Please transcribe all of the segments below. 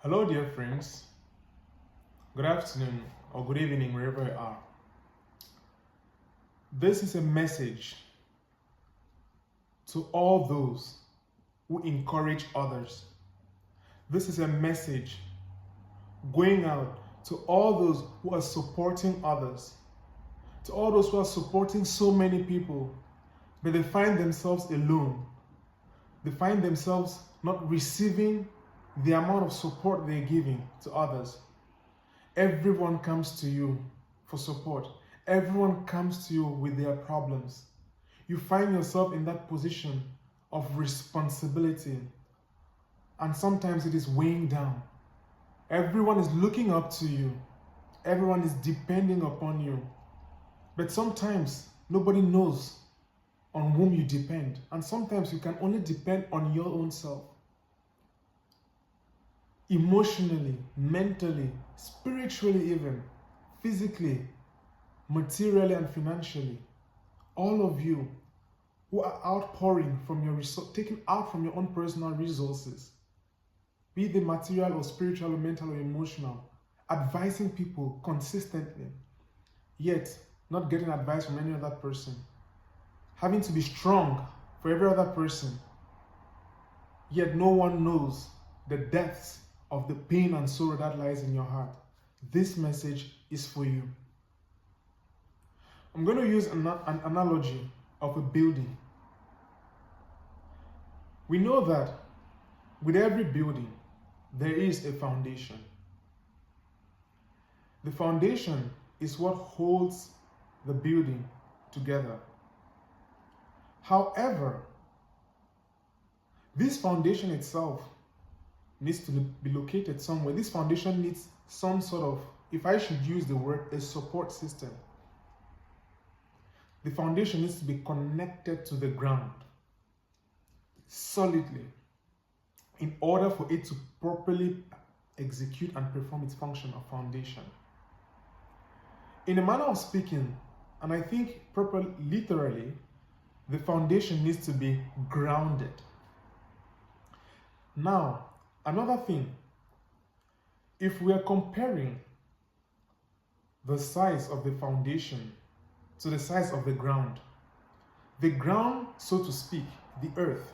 Hello, dear friends. Good afternoon or good evening, wherever you are. This is a message to all those who encourage others. This is a message going out to all those who are supporting others, to all those who are supporting so many people, but they find themselves alone. They find themselves not receiving the amount of support they're giving to others. Everyone comes to you for support. Everyone comes to you with their problems. You find yourself in that position of responsibility, and sometimes it is weighing down. Everyone is looking up to you. Everyone is depending upon you. But sometimes nobody knows on whom you depend, and sometimes you can only depend on your own self. Emotionally, mentally, spiritually, even physically, materially, and financially. All of you who are outpouring from your taking out from your own personal resources, be they material or spiritual or mental or emotional, advising people consistently, yet not getting advice from any other person, having to be strong for every other person, yet no one knows the depths of the pain and sorrow that lies in your heart. This message is for you. I'm going to use an analogy of a building. We know that with every building, there is a foundation. The foundation is what holds the building together. However, this foundation itself needs to be located somewhere. This foundation needs some sort of, if I should use the word, a support system. The foundation needs to be connected to the ground solidly in order for it to properly execute and perform its function of foundation. In a manner of speaking, and I think properly, literally, the foundation needs to be grounded. Now, another thing, if we are comparing the size of the foundation to the size of the ground, so to speak, the earth,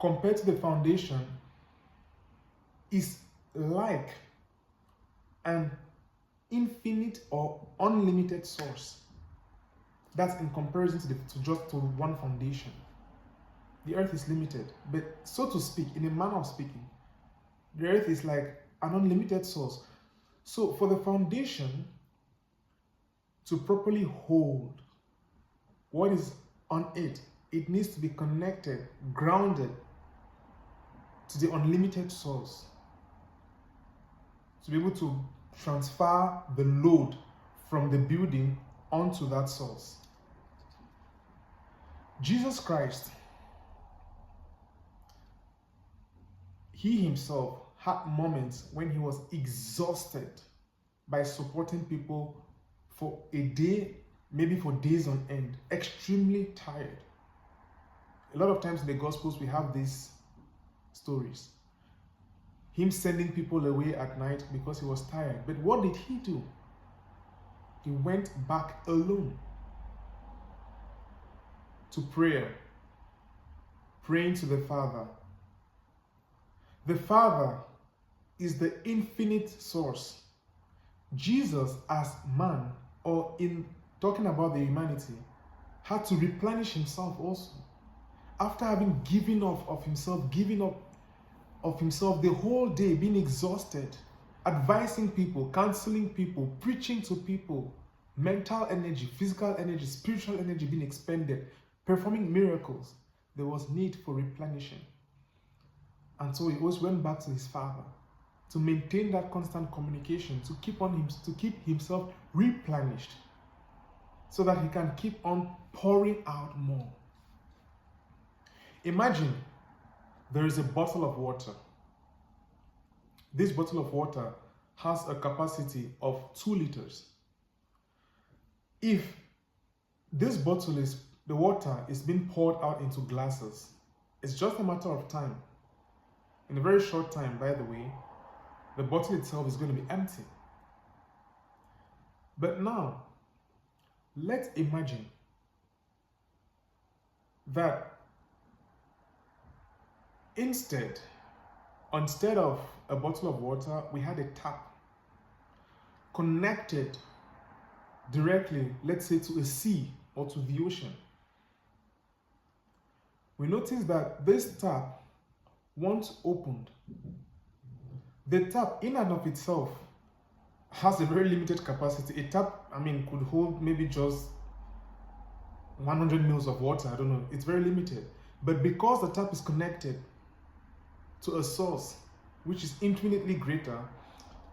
compared to the foundation, is like an infinite or unlimited source. That's in comparison to just one foundation. The earth is limited, but so to speak, in a manner of speaking, the earth is like an unlimited source. So for the foundation to properly hold what is on it, it needs to be connected, grounded to the unlimited source, to be able to transfer the load from the building onto that source. Jesus Christ, he himself had moments when he was exhausted by supporting people for a day, maybe for days on end, extremely tired. A lot of times in the Gospels, we have these stories. Him sending people away at night because he was tired. But what did he do? He went back alone to prayer, praying to the Father. The Father is the infinite source. Jesus, as man, or in talking about the humanity, had to replenish himself also. After having given up of himself the whole day, being exhausted, advising people, counseling people, preaching to people, mental energy, physical energy, spiritual energy being expended, performing miracles, there was need for replenishing. And so he always went back to his Father to maintain that constant communication, to keep himself replenished, so that he can keep on pouring out more. Imagine there is a bottle of water. This bottle of water has a capacity of 2 liters. If this bottle the water is being poured out into glasses, it's just a matter of time. In a very short time, by the way, the bottle itself is going to be empty. But now, let's imagine that instead of a bottle of water, we had a tap connected directly, let's say, to a sea or to the ocean. We notice that this tap, once opened, the tap in and of itself has a very limited capacity. A tap, could hold maybe just 100 mils of water. I don't know. It's very limited. But because the tap is connected to a source which is infinitely greater,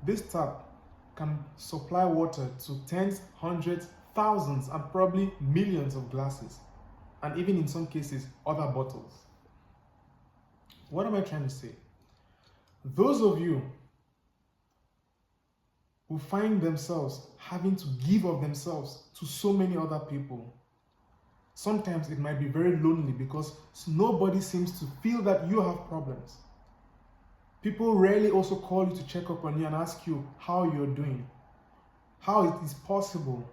this tap can supply water to tens, hundreds, thousands, and probably millions of glasses, and even in some cases, other bottles. What am I trying to say? Those of you who find themselves having to give of themselves to so many other people, sometimes it might be very lonely because nobody seems to feel that you have problems. People rarely also call you to check up on you and ask you how you're doing, how it is possible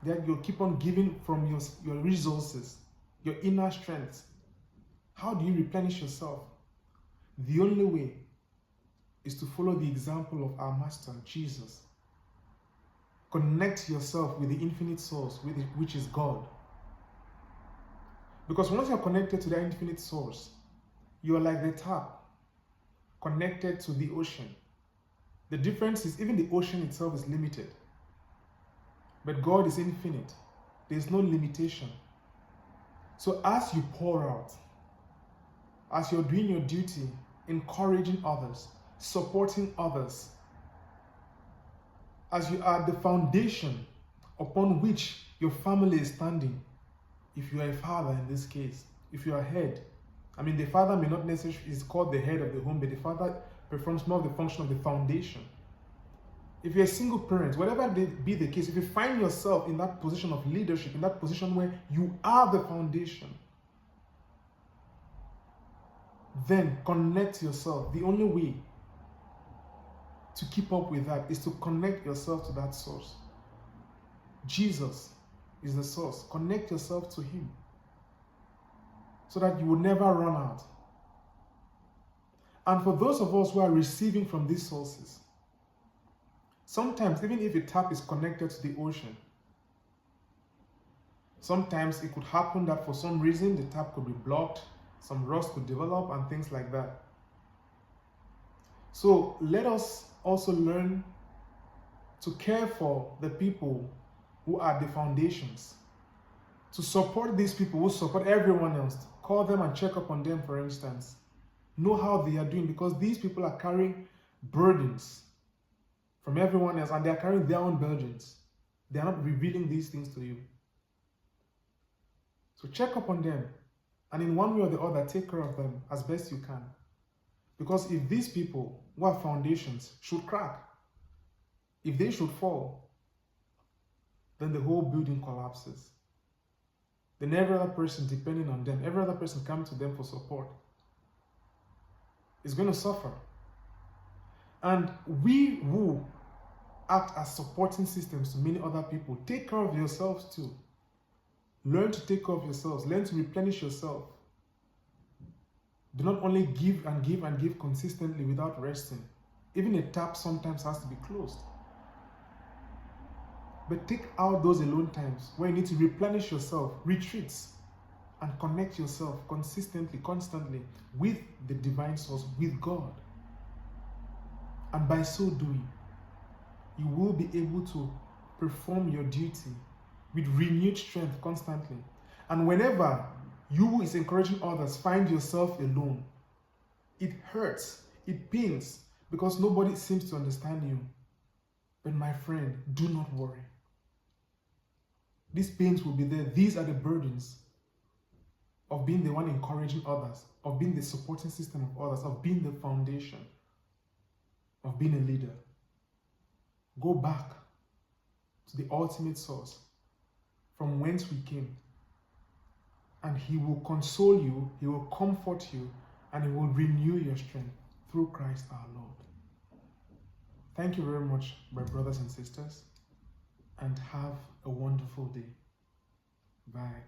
that you keep on giving from your resources, your inner strength. How do you replenish yourself? The only way is to follow the example of our Master, Jesus. Connect yourself with the infinite source, which is God. Because once you're connected to that infinite source, you are like the tap connected to the ocean. The difference is even the ocean itself is limited. But God is infinite. There's no limitation. So as you pour out, as you're doing your duty, encouraging others, supporting others, as you are the foundation upon which your family is standing, if you are a father in this case, if you are a head, the father may not necessarily is called the head of the home, but the father performs more of the function of the foundation. If you're a single parent, whatever be the case, if you find yourself in that position of leadership, in that position where you are the foundation, then connect yourself. The only way to keep up with that is to connect yourself to that source. Jesus is the source. Connect yourself to Him so that you will never run out. And for those of us who are receiving from these sources, sometimes even if a tap is connected to the ocean, sometimes it could happen that for some reason the tap could be blocked, some rust could develop and things like that. So let us also learn to care for the people who are the foundations, to support these people who support everyone else. Call them and check up on them, for instance. Know how they are doing, because these people are carrying burdens from everyone else and they are carrying their own burdens. They are not revealing these things to you. So check up on them, and in one way or the other, take care of them as best you can. Because if these people who are foundations should crack, if they should fall, then the whole building collapses. Then every other person depending on them, every other person coming to them for support is going to suffer. And we who act as supporting systems to many other people, take care of yourselves too. Learn to take care of yourselves. Learn to replenish yourself. Do not only give and give and give consistently without resting. Even a tap sometimes has to be closed. But take out those alone times where you need to replenish yourself, retreats, and connect yourself consistently, constantly with the divine source, with God. And by so doing, you will be able to perform your duty with renewed strength constantly. And whenever you who is encouraging others find yourself alone, it hurts, it pains, because nobody seems to understand you. But my friend, do not worry. These pains will be there. These are the burdens of being the one encouraging others, of being the supporting system of others, of being the foundation, of being a leader. Go back to the ultimate source from whence we came, and He will console you, He will comfort you, and He will renew your strength through Christ our Lord. Thank you very much, my brothers and sisters, and have a wonderful day. Bye.